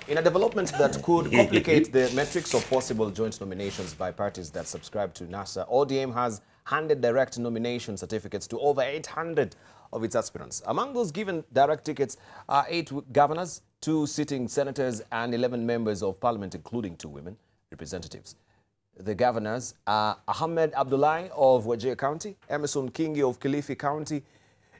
In a development that could complicate the metrics of possible joint nominations by parties that subscribe to NASA, ODM has handed direct nomination certificates to over 800 of its aspirants. Among those given direct tickets are 8 governors, 2 sitting senators, and 11 members of parliament, including 2 women representatives. The governors are Ahmed Abdullahi of Wajir County, Emerson Kingi of Kilifi County,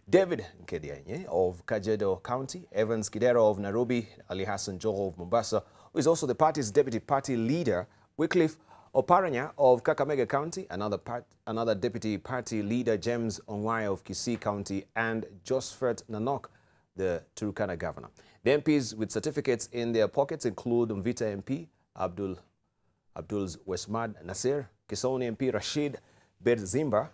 David Nkedianye of Kajedo County, Evans Kidero of Nairobi, Ali Hassan Joho of Mombasa, who is also the party's deputy party leader, Wycliffe Oparanya of Kakamega County, another deputy party leader, James Onwai of Kisii County, and Josephat Nanok, the Turkana governor. The MPs with certificates in their pockets include Mvita MP, Abdul's Wesmad Nasir, Kisoni MP Rashid Bedzimba,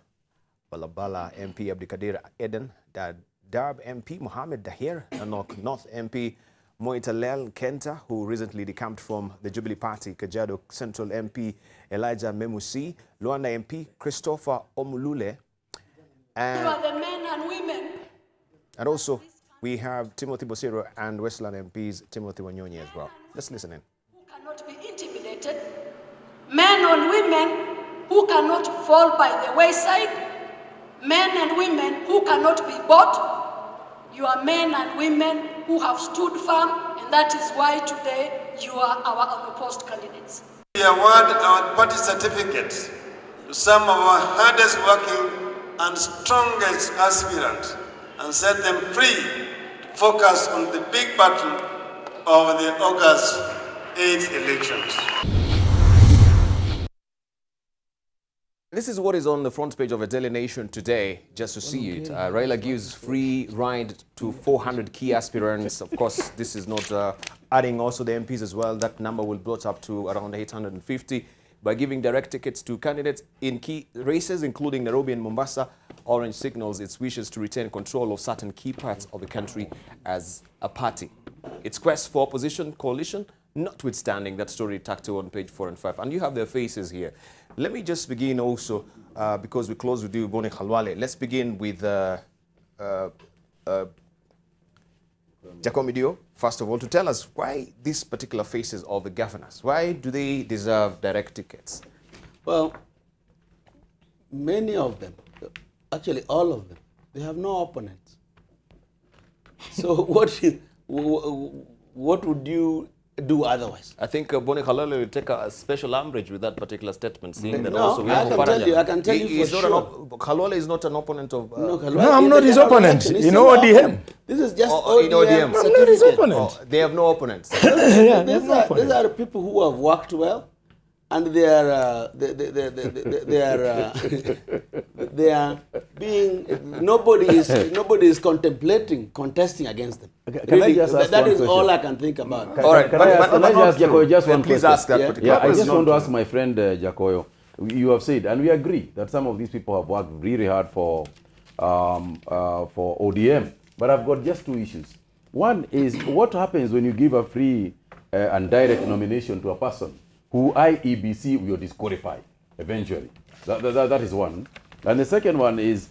Balabala MP Abdikadir Eden, Darb MP Mohammed Dahir, Nanok North MP Moitalel Kenta, who recently decamped from the Jubilee Party, Kajiado Central MP Elijah Memusi, Luanda MP Christopher Omulule, and you are the men and women. And also we have Timothy Bosiro and Westland MPs Timothy Wanyonyi as well. Let's listen in. Who cannot be intimidated, men and women who cannot fall by the wayside, men and women who cannot be bought. You are men and women who have stood firm, and that is why today you are our unopposed candidates. We award our party certificates to some of our hardest working and strongest aspirants and set them free to focus on the big battle of the August 8th elections. This is what is on the front page of a Daily Nation today, just to see it. Raila gives free ride to 400 key aspirants. Of course, this is not adding also the MPs as well. That number will bloat up to around 850 by giving direct tickets to candidates in key races, including Nairobi and Mombasa. Orange signals its wishes to retain control of certain key parts of the country as a party. Its quest for opposition coalition, notwithstanding that story tucked on page 4 and 5. And you have their faces here. Let me just begin also, because we close with you, Boni Khalwale. Let's begin with Jakoyo, first of all, to tell us why these particular faces of the governors, why do they deserve direct tickets? Well, many of them, actually all of them, they have no opponents. So what would you do otherwise? I think Boni Khalwale will take a special umbrage with that particular statement, seeing that no, also we have I can tell you for sure. Khalwale is not an opponent of... no, I'm not his opponent. You know ODM. This is just ODM. I'm not his opponent. They have no opponents. Yeah, these are people who have worked well, and they are being, nobody is contemplating contesting against them. Really, that is all I can think about. All right, can I ask Jakoyo just one please question? Ask that particular I just want to ask my friend Jakoyo. You have said, and we agree, that some of these people have worked really hard for ODM. But I've got just 2 issues. One is, what happens when you give a free and direct nomination to a person who IEBC will disqualify eventually? That is one. And the second one is,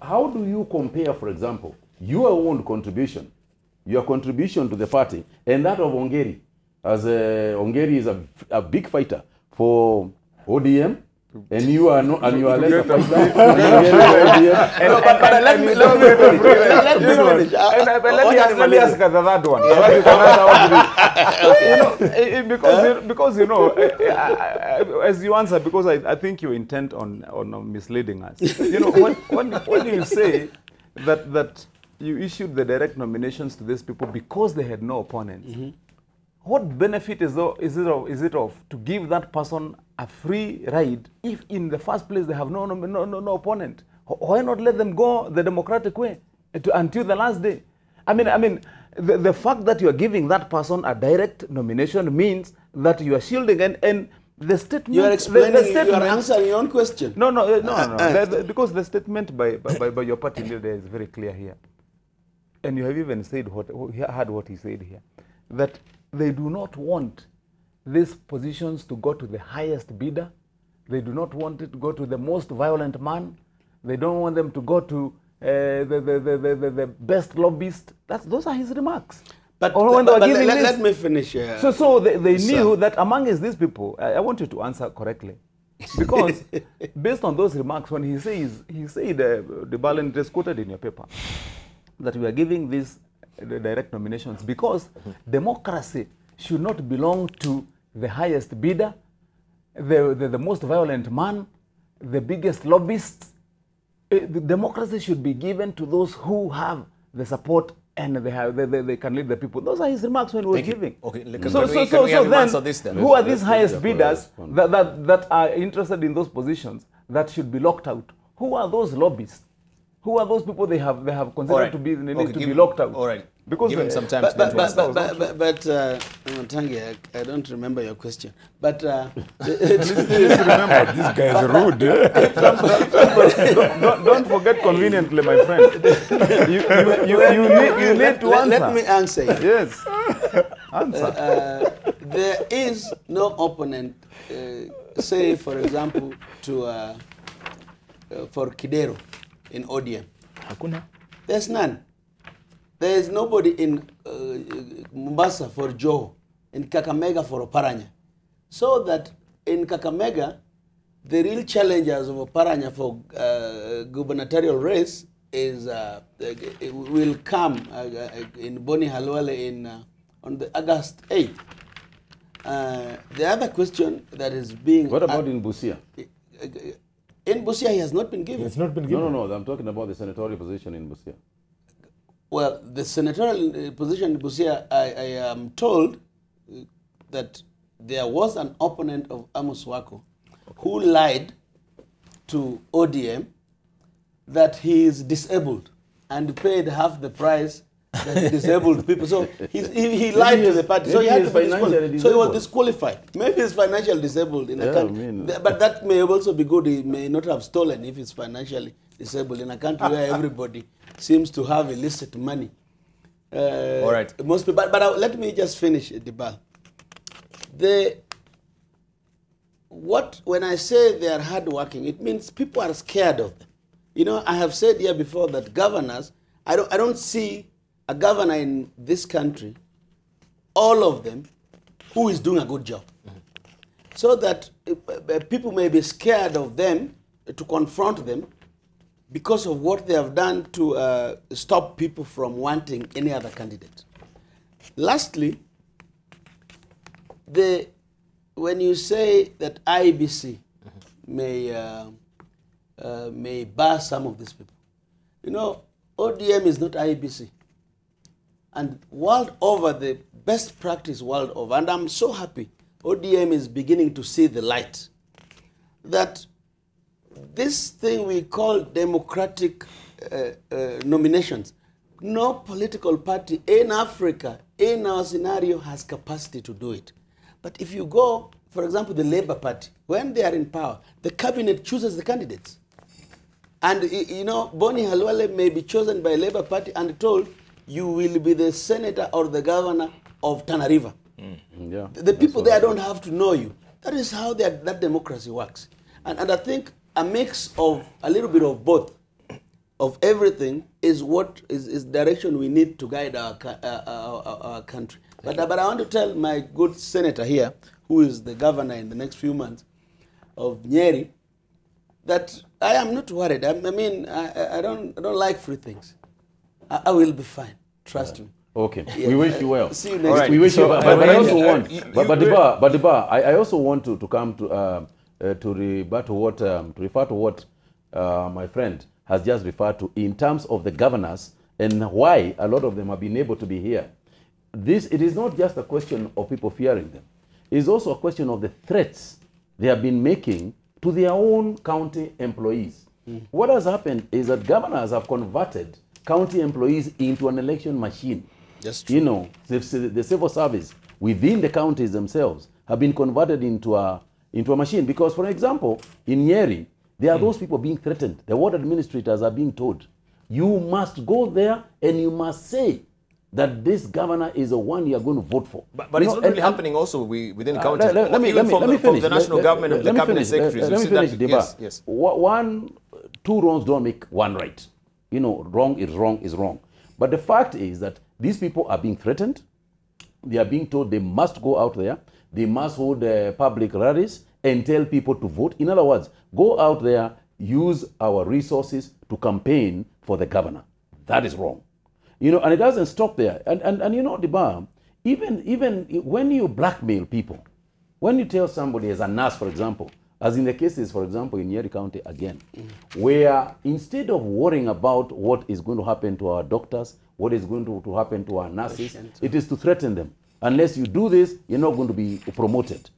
how do you compare, for example, your own contribution, your contribution to the party, and that of Ongeri, as Ongeri is a big fighter for ODM, and you are not, and you are less a fighter. Let me ask the third one. Because you know, as you answer, because I think you're intent on misleading us. You know, when you say that you issued the direct nominations to these people because they had no opponents, what benefit is it of to give that person a free ride if in the first place they have no opponent? Why not let them go the democratic way until the last day? I mean, the fact that you are giving that person a direct nomination means that you are shielding and the statement. You are explaining. You are answering your own question. No. Because the statement by your party leader is very clear here, and you have even said heard what he said here, that they do not want these positions to go to the highest bidder. They do not want it to go to the most violent man. They don't want them to go to the best lobbyist. Those are his remarks. But, or when they were giving this. Let me finish. So they knew that amongst these people, I want you to answer correctly. Because based on those remarks, when he said, Debarl, it is quoted in your paper, that we are giving these direct nominations because democracy should not belong to the highest bidder, the most violent man, the biggest lobbyists. The democracy should be given to those who have the support and they can lead the people. Those are his remarks when we were giving. Okay, then, who are these highest bidders that are interested in those positions that should be locked out? Who are those lobbyists? Who are those people they have considered to be locked out? All right. Because give him some time but Tangi, I don't remember your question. But this guy is rude. Don't forget conveniently, my friend. You need to answer. Let me answer. Yes, answer. There is no opponent. Say, for example, for Kidero in ODM. Hakuna. There's none. There is nobody in Mombasa for Joho, in Kakamega for Oparanya. So that in Kakamega, the real challengers of Oparanya for gubernatorial race is will come in Boni Khalwale on the August 8th. The other question that is being... What about in Busia? In Busia, he has not been given. It's not been given. No, I'm talking about the senatorial position in Busia. Well, the senatorial position in Busia, I am told that there was an opponent of Amos Wako who lied to ODM that he is disabled and paid half the price that the disabled people. So he lied to the party. So he had to be disqualified. So he was disqualified. Maybe he's financially disabled in a country. But that may also be good. He may not have stolen if he's financially disabled in a country where everybody seems to have illicit money. All right. Most people, but let me just finish, Debarl. When I say they are hardworking, it means people are scared of them. You know, I have said here before that governors, I don't see a governor in this country, all of them, who is doing a good job. So that people may be scared of them to confront them because of what they have done to stop people from wanting any other candidate. Lastly, when you say that IEBC may bar some of these people, you know, ODM is not IEBC. And world over, the best practice world over, and I'm so happy ODM is beginning to see the light, that this thing we call democratic nominations, no political party in Africa, in our scenario, has capacity to do it. But if you go, for example, the Labour Party, when they are in power, the cabinet chooses the candidates. And, you know, Boni Khalwale may be chosen by Labour Party and told, you will be the senator or the governor of Tana River. Yeah, the people there don't have to know you. That is how that democracy works. And I think a mix of a little bit of both, of everything, is what is direction we need to guide our country. But I want to tell my good senator here, who is the governor in the next few months of Nyeri, that I am not worried. I mean, I don't like free things. I will be fine. Trust me. Okay. Yeah. We wish you well. See you next Right. We wish you well. But I also want. But Debarl, I also want to come to refer to what my friend has just referred to in terms of the governors and why a lot of them have been able to be here. It is not just a question of people fearing them. It is also a question of the threats they have been making to their own county employees. What has happened is that governors have converted county employees into an election machine. That's true. You know, the civil service within the counties themselves have been converted into a machine. Because, for example, in Nyeri, there are those people being threatened. The ward administrators are being told, you must go there and you must say that this governor is the one you are going to vote for. But it's not really happening also within counties. Let me finish. From the national government and the cabinet secretaries. Let me finish, Debarl. Yes. Two wrongs don't make one right. You know, wrong is wrong is wrong. But the fact is that These people are being threatened. They are being told they must go out there. They must hold public rallies and tell people to vote. In other words, go out there, use our resources to campaign for the governor. That is wrong. You know, and it doesn't stop there. And you know, Debarl, even when you blackmail people, when you tell somebody as a nurse, for example, as in the cases, for example, in Nyeri County again, where instead of worrying about what is going to happen to our doctors, what is going to happen to our nurses, it is to threaten them. Unless you do this, you're not going to be promoted.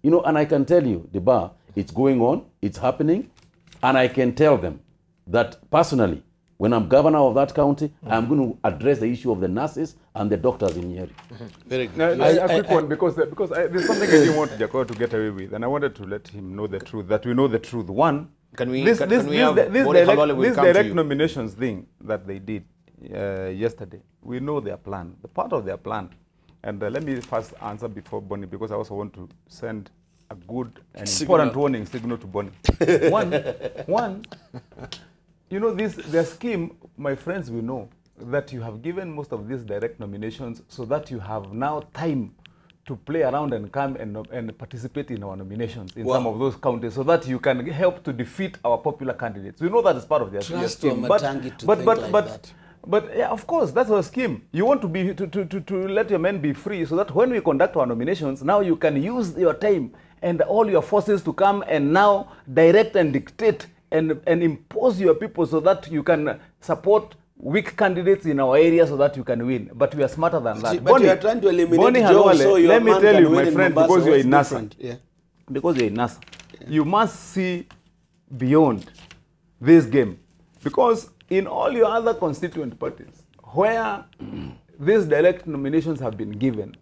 You know, and I can tell you, Debarl, it's going on, it's happening, and I can tell them that personally, when I'm governor of that county, I'm going to address the issue of the nurses and the doctors in Nyeri. Very good. Now, a quick one, because there's something I didn't want Jakoyo to get away with, and I wanted to let him know the truth, that we know the truth. One, this direct nominations thing that they did yesterday, we know their plan, the part of their plan. And let me first answer before Boni, because I also want to send a good and important warning signal to Boni. One, you know, their scheme, my friends will know that you have given most of these direct nominations so that you have now time to play around and come and participate in our nominations in some of those counties so that you can help to defeat our popular candidates. We know that is part of their scheme. But yeah, of course, that's our scheme. You want to be to let your men be free so that when we conduct our nominations, now you can use your time and all your forces to come and now direct and dictate and impose your people so that you can support weak candidates in our area so that you can win. But we are smarter than that. But you are trying to eliminate Boni Khalwale, so let me tell you, my friend, Mombasa, because you are in NASA, because you're in NASA, you must see beyond this game. Because in all your other constituent parties, where these direct nominations have been given,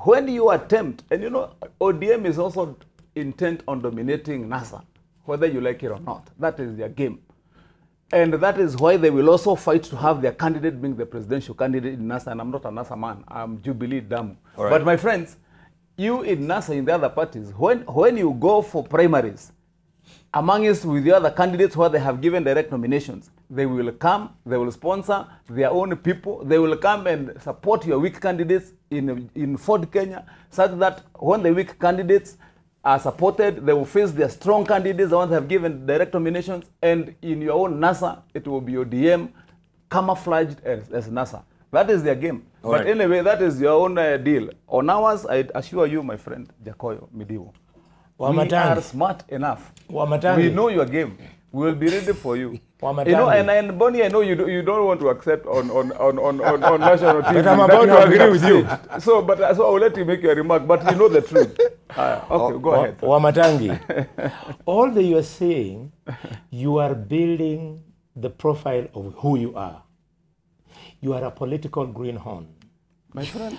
when you attempt, and you know, ODM is also intent on dominating NASA, whether you like it or not. That is their game. And that is why they will also fight to have their candidate being the presidential candidate in NASA. And I'm not a NASA man, I'm Jubilee Damu. Right. But my friends, you in NASA, in the other parties, when you go for primaries, amongst with the other candidates where they have given direct nominations, they will come, they will sponsor their own people, they will come and support your weak candidates in Ford Kenya, such that when the weak candidates are supported, they will face their strong candidates, the ones that have given direct nominations, and in your own NASA, it will be ODM camouflaged as NASA. That is their game. All but right. Anyway, that is your own deal. On ours, I assure you, my friend, Jakoyo, Midiwo, we are smart enough. We know your game. We will be ready for you. You know, and Boni, I know you don't want to accept on national TV. But I'm about to agree with you. So I will let you make your remark, but you know the truth. Okay, go ahead. Wamatangi, all that you are saying, you are building the profile of who you are. You are a political greenhorn. My friend,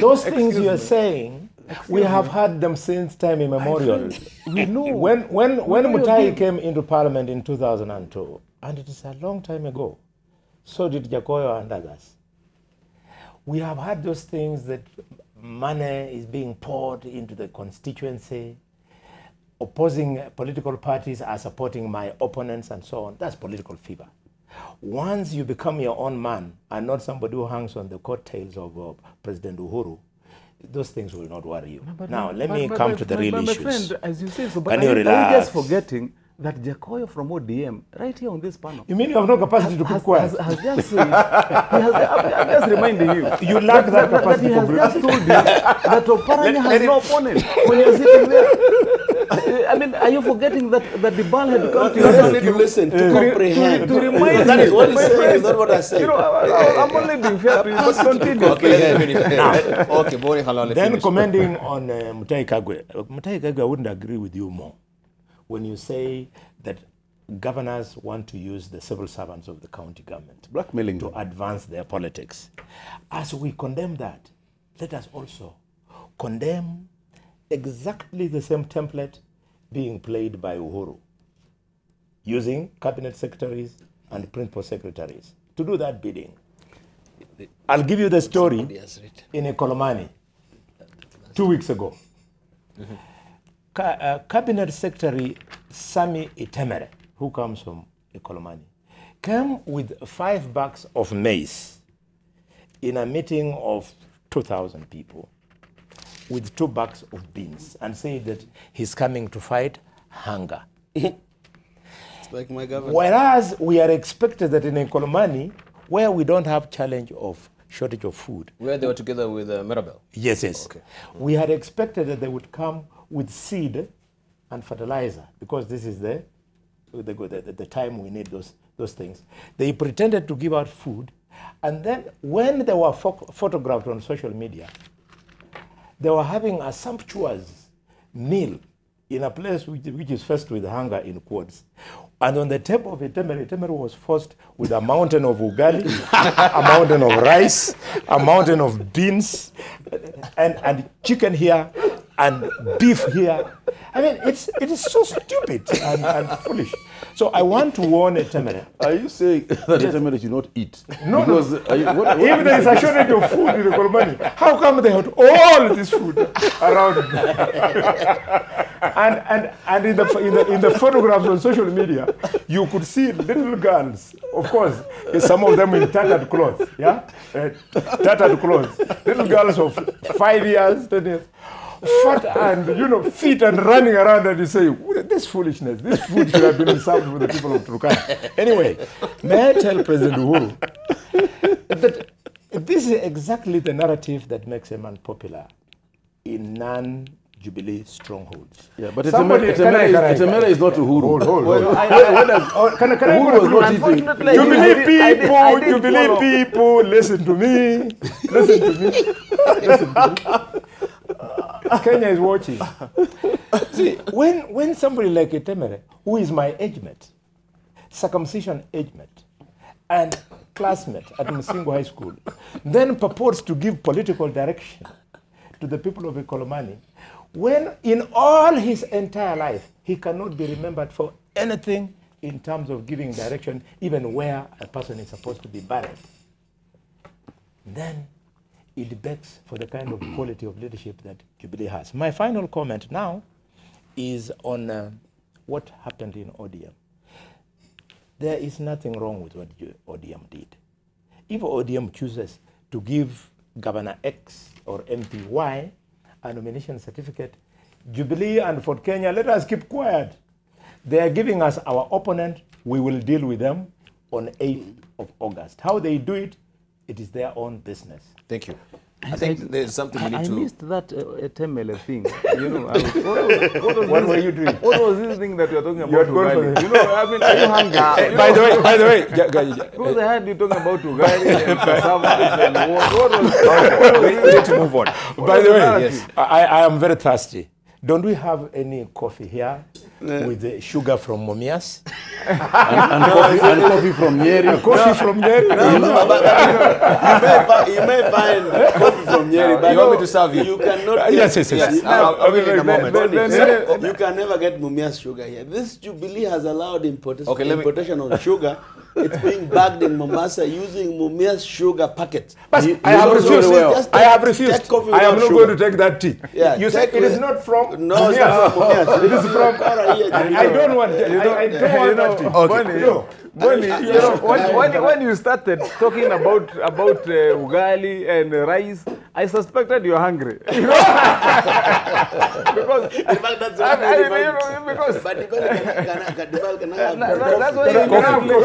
those things you are saying, we have had them since time immemorial. We know when Mutahi came into parliament in 2002, and it is a long time ago. So did Jakoyo and others. We have had those things that money is being poured into the constituency. Opposing political parties are supporting my opponents and so on. That's political fever. Once you become your own man and not somebody who hangs on the coattails of President Uhuru, those things will not worry you. Now, let me come to the real issues. My friend, as you say, so, but can you relax? I'm just forgetting that Jakoyo from ODM, right here on this panel. You mean you have no capacity to keep quiet? Has just said, I'm just reminding you. You lack that capacity. He has just told you that Oparanya has no opponent when you're sitting there. I mean, are you forgetting that Debarl had come to you listen to comprehend. To remind that is what he's saying, is not what I said. You know, I'm only being fair to you, but continue. Okay, let me finish. Okay, Boni Khalwale. Then commenting on Mutahi Kagwe. Mutahi Kagwe, I wouldn't agree with you more when you say that governors want to use the civil servants of the county government blackmailing to advance their politics. As we condemn that, let us also condemn exactly the same template being played by Uhuru, using cabinet secretaries and principal secretaries to do that bidding. I'll give you the story in a Kolomani 2 weeks ago. Cabinet Secretary Sami Itemere, who comes from Ekolomani, came with 5 bags of maize in a meeting of 2,000 people with 2 bags of beans and said that he's coming to fight hunger. It's like my government. Whereas we are expected that in Nkolomani, where we don't have challenge of shortage of food. Where they were together with Mirabel? Yes, yes. Okay. We had expected that they would come with seed and fertilizer because this is the time we need those things. They pretended to give out food, and then when they were photographed on social media, they were having a sumptuous meal in a place which is faced with hunger in quotes. And on the table of Etemere was forced with a mountain of ugali, a mountain of rice, a mountain of beans, and chicken here, and beef here. I mean, it is so stupid and foolish. So I want to warn Etemere. Are you saying that Etemere should not eat? No, because, no. If there is a shortage of food in the Kolomani, how come they had all this food around? and in the photographs on social media, you could see little girls, of course, some of them in tattered clothes, yeah, tattered clothes, little girls of 5 years, 10 years. Fat and fit and running around, and you say, this foolishness, this food should have been served for the people of Turkana. Anyway, may I tell President Uhuru that this is exactly the narrative that makes a man popular in non-Jubilee strongholds. Yeah, but Etemere is not Uhuru. Hold. Can I Jubilee people, listen to me. Listen to me. Kenya is watching. See, when somebody like Etemere, who is my age mate, circumcision age mate, and classmate at Msingo High School, then purports to give political direction to the people of Ekolomani, when in all his entire life, he cannot be remembered for anything in terms of giving direction, even where a person is supposed to be buried, then it begs for the kind of quality of leadership that Jubilee has. My final comment now is on what happened in ODM. There is nothing wrong with what ODM did. If ODM chooses to give Governor X or MP Y a nomination certificate, Jubilee and Fort Kenya, let us keep quiet. They are giving us our opponent. We will deal with them on 8th of August. How they do it, it is their own business. Thank you. I think there's something we need to... I missed that Etemele thing. What were you doing? What was this thing that you're talking about? Ugali? I mean, are you hungry? By the way, because I heard you talking about Ugali and cassava and what was... We need to move on. By the way, yes. I am very thirsty. Don't we have any coffee here with the sugar from Mumias? and coffee from Nyeri. Coffee from Nyeri? You may find coffee from Nyeri, but you want me to serve you? You cannot. Yes. I'll be in a moment. You can never get Mumias sugar here. This Jubilee has allowed importation of sugar. It's being bagged in Mombasa using Mumias sugar packets. But I have refused. I have refused. I am not going to take that tea. Yeah, you said it is not from No, it's not from Mumias. It is from... I don't want that tea. Okay. Boni, when you started talking about ugali and rice, I suspected you were hungry. Because in fact, that's that's why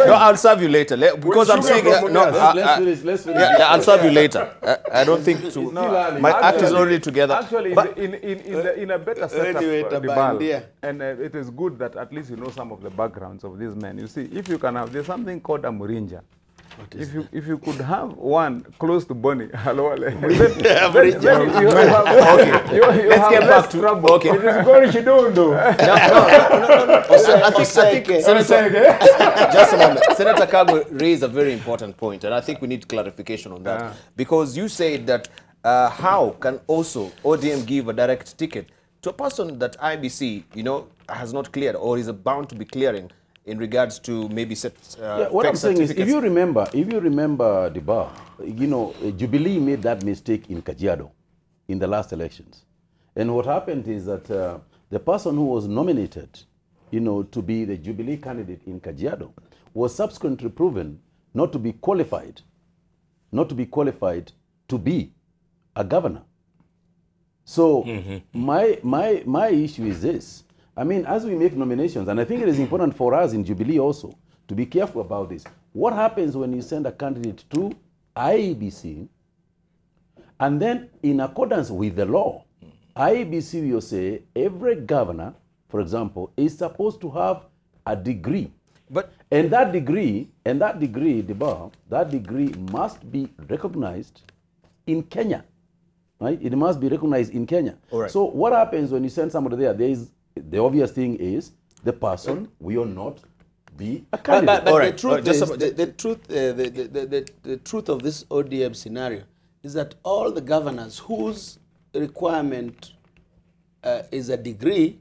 No, I'll serve you later. Because I'm saying let's finish. I'll serve you later. I don't think to. My act is already together. Actually, in a better setup, Debarl, and it is good that at least you know some of the backgrounds of these men. You see, if you can have, there's something called a Murinja. If you could have one close to Boni Khalwale, Let's get back to trouble. Okay. It is going to do. No. I think just a moment. Senator Kagwe raised a very important point, and I think we need clarification on that. Because you said that how can also ODM give a direct ticket to a person that IBC, has not cleared or is bound to be clearing in regards to maybe what I'm saying is, if you remember, Debarl, Jubilee made that mistake in Kajiado in the last elections. And what happened is that the person who was nominated, to be the Jubilee candidate in Kajiado was subsequently proven not to be qualified not to be qualified to be a governor. So my issue is this. I mean, as we make nominations, and I think it is important for us in Jubilee also to be careful about this. What happens when you send a candidate to IEBC, and then in accordance with the law, IEBC will say every governor, for example, is supposed to have a degree. And that degree, Debarl, that degree must be recognized in Kenya. Right? It must be recognized in Kenya. Right. So what happens when you send somebody there? The obvious thing is the person will not be a candidate. But the truth of this ODM scenario is that all the governors whose requirement is a degree,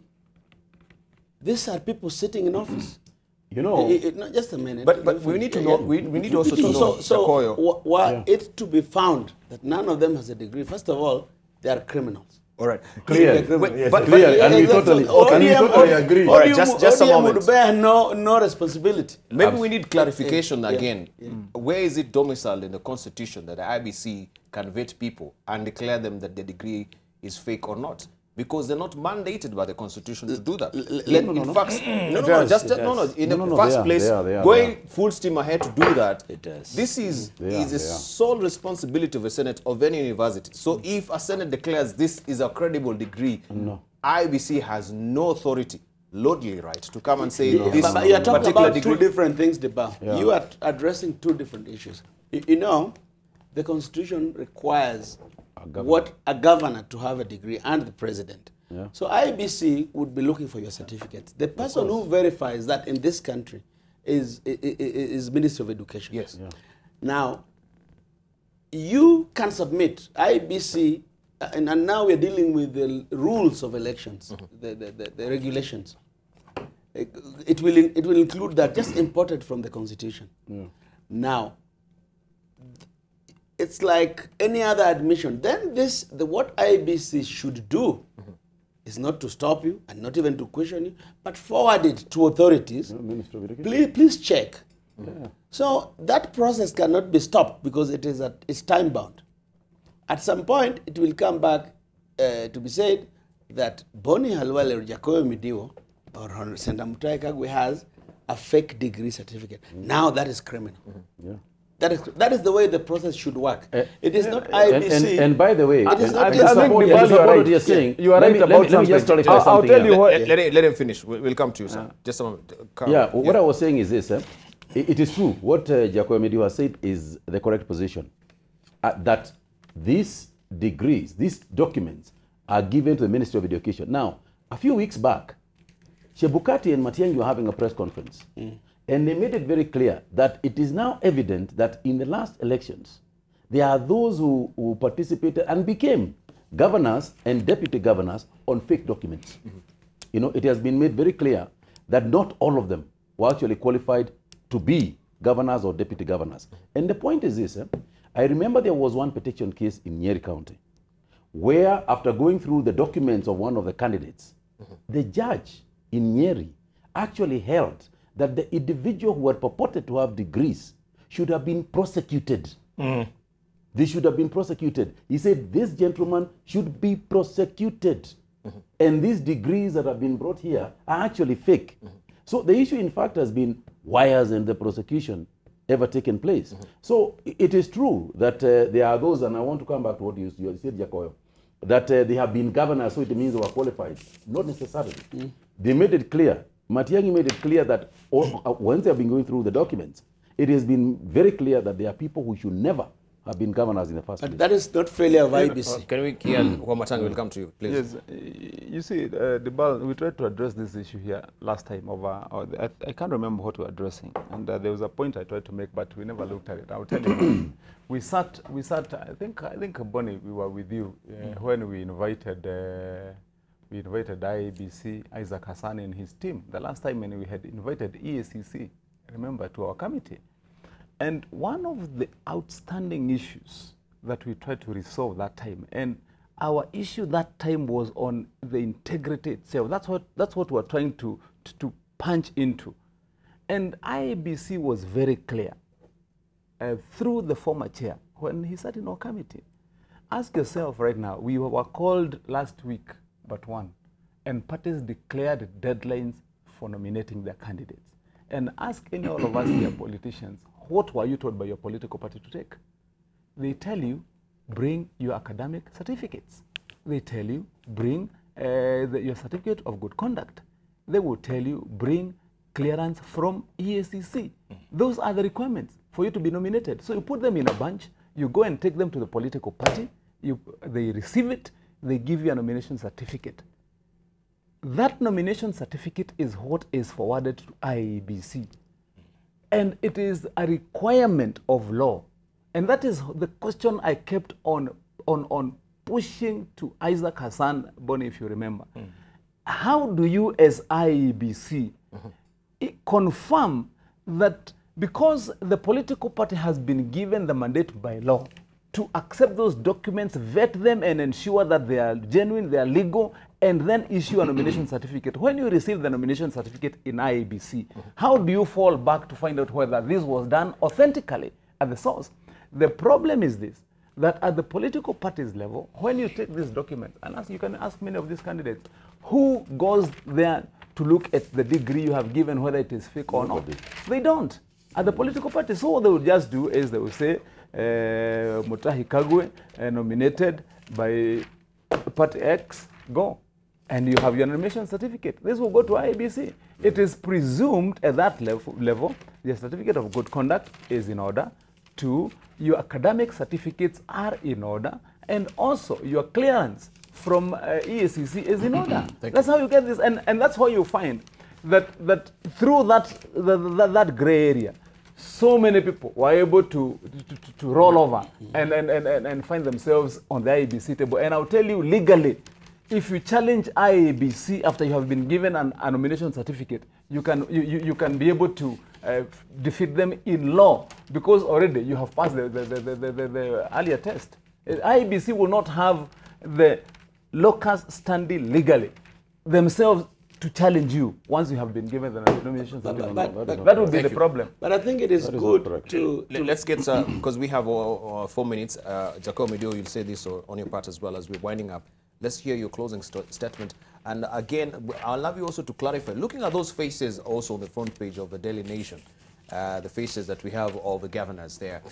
these are people sitting in office. You know, no, just a minute. But we need to know. We need also to know. So it to be found that none of them has a degree. First of all, they are criminals. All right. Clear. And we totally agree. All right, just a moment. Would bear no responsibility. Maybe we need clarification again. Where is it domiciled in the Constitution that the IBC can vet people and declare them that the degree is fake or not? Because they're not mandated by the Constitution to do that. In the first place, going full steam ahead to do that, this is a sole responsibility of a Senate of any university. So if a Senate declares this is a credible degree, IBC has no authority, lordly right, to come and say this but you are talking particular about degree. two different things, Debarl. You are addressing two different issues. You know, the Constitution requires a governor to have a degree and the president. So IBC would be looking for your certificate. The person who verifies that in this country is Ministry of Education. Yes. Now, you can submit IBC, and now we're dealing with the rules of elections, the regulations. It will include that, just imported from the Constitution. Now, it's like any other admission. Then what IBC should do is not to stop you and not even to question you, but forward it to authorities. Please check. So that process cannot be stopped because it's time bound. At some point, it will come back to be said that Boni Khalwale or Jakoyo Midiwo or Senator Mutahi Kagwe has a fake degree certificate. Now that is criminal. That is the way the process should work. It is not IBC. And by the way, I think what you're saying. You are right about let me just clarify something. I'll tell you what. Let him finish. We'll come to you, sir. Just a moment. What I was saying is this. It is true. What Jakoyo Midiwo has said is the correct position. That these degrees, these documents, are given to the Ministry of Education. Now, a few weeks back, Chebukati and Matiang'i were having a press conference. And they made it very clear that it is now evident that in the last elections, there are those who participated and became governors and deputy governors on fake documents. You know, it has been made very clear that not all of them were actually qualified to be governors or deputy governors. And the point is this, I remember there was one petition case in Nyeri County where after going through the documents of one of the candidates, the judge in Nyeri actually held that the individual who had purported to have degrees should have been prosecuted. They should have been prosecuted. He said this gentleman should be prosecuted. And these degrees that have been brought here are actually fake. So the issue, in fact, has been why hasn't the prosecution ever taken place? So it is true that there are those, and I want to come back to what you said, Jakoyo, that they have been governors, so it means they were qualified. Not necessarily. They made it clear. Matiang'i made it clear that once they have been going through the documents, it has been very clear that there are people who should never have been governors in the first place. But that is not failure of IBC. Can we, Wamatangi will come to you, please. Yes, you see, Debarl, we tried to address this issue here last time I can't remember what we were addressing, and there was a point I tried to make, but we never looked at it. I'll tell you. we sat, I think Boni, we were with you when we invited IEBC, Isaac Hassan and his team. The last time when we had invited EACC, remember, to our committee. And one of the outstanding issues that we tried to resolve that time, and our issue that time was on the integrity itself. That's what we're trying to punch into. And IEBC was very clear through the former chair, when he sat in our committee. Ask yourself right now, we were called last week but one, and parties declared deadlines for nominating their candidates. And ask any all of us here politicians, what were you told by your political party to take? They tell you, bring your academic certificates. They tell you, bring your certificate of good conduct. They will tell you, bring clearance from EACC. Those are the requirements for you to be nominated. So you put them in a bunch, you go and take them to the political party, they receive it, they give you a nomination certificate. That nomination certificate is what is forwarded to IEBC. And it is a requirement of law. And that is the question I kept on pushing to Isaac Hassan Boni, if you remember. How do you, as IEBC, confirm that because the political party has been given the mandate by law to accept those documents, vet them, and ensure that they are genuine, they are legal, and then issue a nomination certificate? When you receive the nomination certificate in IEBC, how do you fall back to find out whether this was done authentically at the source? The problem is this, that at the political parties level, when you take these documents, and you can ask many of these candidates, who goes there to look at the degree you have given, whether it is fake or not? They don't. At the political party, so what they will just do is they will say, Mutahi Kagwe nominated by Party X, go. And you have your nomination certificate. This will go to IEBC. It is presumed at that level, the certificate of good conduct is in order, two, your academic certificates are in order, and also your clearance from EACC is in order. That's how you get this, and that's how you find that through that gray area, so many people were able to roll over and find themselves on the IEBC table. And I'll tell you, legally, if you challenge IEBC after you have been given a nomination certificate, you can be able to defeat them in law, because already you have passed the earlier test. IEBC will not have the locus standi legally themselves to challenge you once you have been given the nomination certificate. That would be the problem. But I think it is good to... Let's get, because we have 4 minutes. Jakoyo, Midiwo, you'll say this on your part as well as we're winding up. Let's hear your closing statement. And again, I'll love you also to clarify, looking at those faces also on the front page of the Daily Nation, the faces that we have, all the governors there.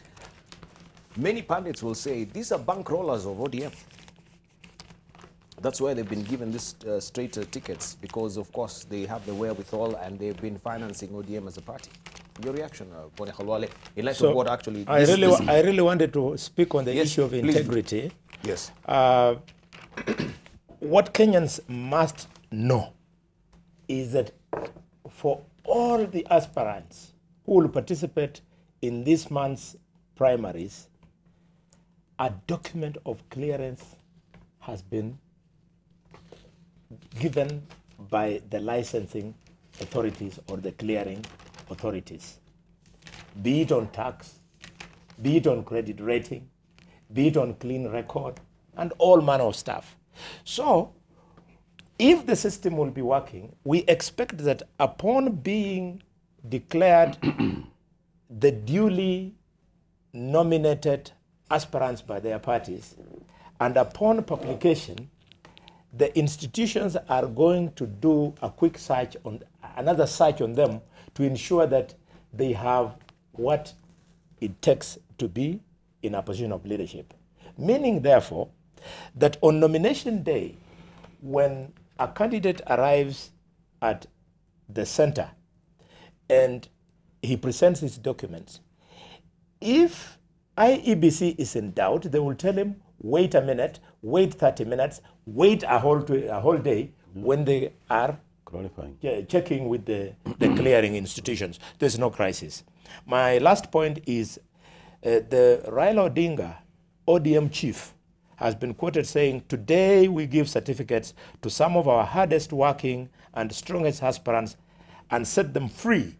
Many pundits will say, these are bankrollers of ODM. That's why they've been given these straight tickets, because, of course, they have the wherewithal and they've been financing ODM as a party. Your reaction, Boni Khalwale, in light of what actually... I really wanted to speak on the issue of integrity. Yes. What Kenyans must know is that for all the aspirants who will participate in this month's primaries, a document of clearance has been given by the licensing authorities or the clearing authorities, be it on tax, be it on credit rating, be it on clean record, and all manner of stuff. So, if the system will be working, we expect that upon being declared the duly nominated aspirants by their parties, and upon publication, the institutions are going to do a quick search on another search on them to ensure that they have what it takes to be in a position of leadership. Meaning, therefore, that on nomination day, when a candidate arrives at the center and he presents his documents, if IEBC is in doubt, they will tell him, wait a minute, wait 30 minutes, wait a whole day when they are checking with the clearing institutions. There's no crisis. My last point is the Raila Odinga, ODM chief, has been quoted saying, today we give certificates to some of our hardest working and strongest aspirants and set them free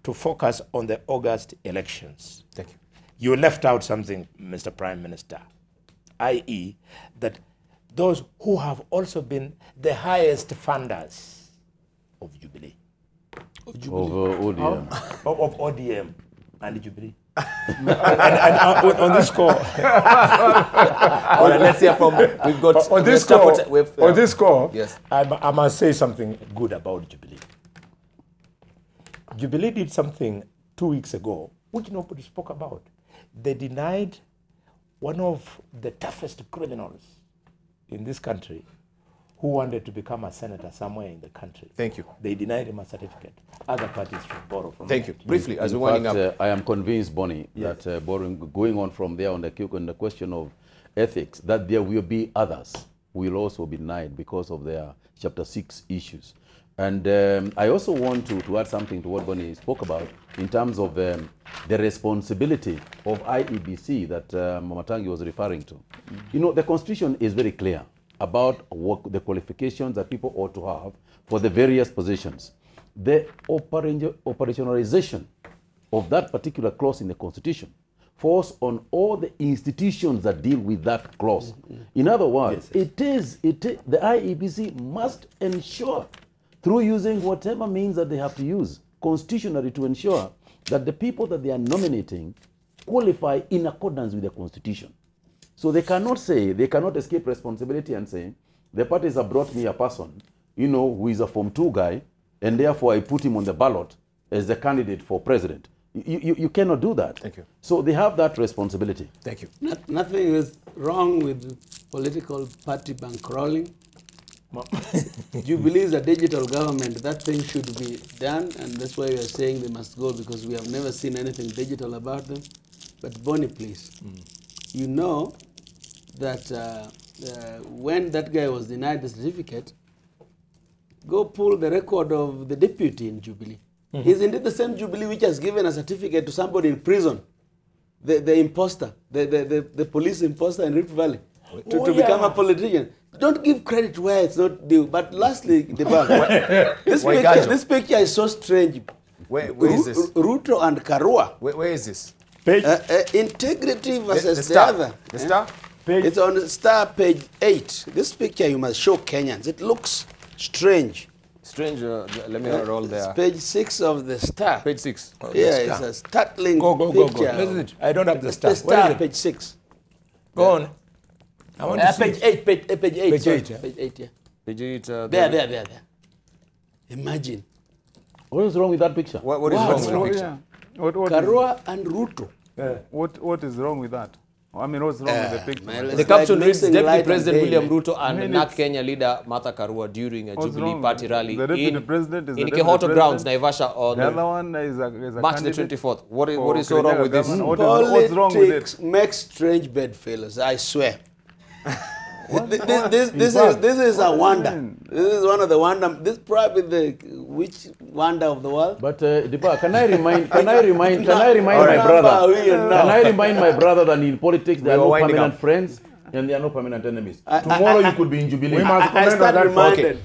to focus on the August elections. Thank you. You left out something, Mr. Prime Minister, i.e. that those who have also been the highest funders of Jubilee. Of ODM. Of ODM and Jubilee. and on this score, All right, let's hear from. We've got on this score, yes. I must say something good about Jubilee. Jubilee did something 2 weeks ago, which nobody spoke about. They denied one of the toughest criminals in this country who wanted to become a senator somewhere in the country. Thank you. They denied him a certificate. Other parties should borrow from Thank him. you. Briefly, as In we're winding fact, up. I am convinced, Boni, that going on from there on the question of ethics, that there will be others who will also be denied because of their Chapter 6 issues. And I also want to add something to what Boni spoke about in terms of the responsibility of IEBC that Wamatangi was referring to. You know, the Constitution is very clear about what the qualifications that people ought to have for the various positions. The operationalization of that particular clause in the Constitution falls on all the institutions that deal with that clause. In other words, the IEBC must ensure, through using whatever means that they have to use constitutionally, to ensure that the people that they are nominating qualify in accordance with the Constitution. So they cannot escape responsibility and say, the parties have brought me a person, you know, who is a Form 2 guy, and therefore I put him on the ballot as the candidate for president. You cannot do that. Thank you. So they have that responsibility. Thank you. Nothing is wrong with political party bankrolling. Jubilee is a digital government. That thing should be done, and that's why we are saying they must go, because we have never seen anything digital about them. But Boni, please, you know that when that guy was denied the certificate, go pull the record of the deputy in Jubilee. He's indeed the same Jubilee which has given a certificate to somebody in prison, the imposter, the police imposter in Rift Valley, to become a politician. Don't give credit where it's not due. But lastly, this picture is so strange. Where is this? Ruto and Karua. Where is this? Page, Integrity versus the Star. other. The Star? page, It's on Star page 8. This picture you must show Kenyans. It looks strange. Strange. Let me roll there. It's page 6 of the Star. Page 6. Yeah, it's a startling go. picture. I don't have the It's star. the Where is Star, it? page 6. Go on. I want to see Page it. 8, page 8. Page sorry. 8, yeah. Page 8, yeah. Page 8. There. Imagine. What is wrong with that picture? What is wrong with the picture? Karua and Ruto. What is wrong with that? I mean, what's wrong with the picture? man, The It's caption like reads, missing Deputy light and President day, William man. Ruto and NARC Kenya leader Martha Karua during a What's Jubilee wrong? party rally The Deputy in President is the Deputy Kehoto Grounds, President. Naivasha, on The other one is a March the candidate 24th. What for is so wrong with this? Kakamega government. What's wrong with Politics it? makes strange bedfellows, I swear. This is a wonder. This is one of the wonder. This is probably the which wonder of the world. But Debarl, can I remind my brother? Can I remind my brother that in politics there are We no were winding permanent up. friends and there are no permanent enemies? Tomorrow you could be in Jubilee. We must I comment on start that. reminded.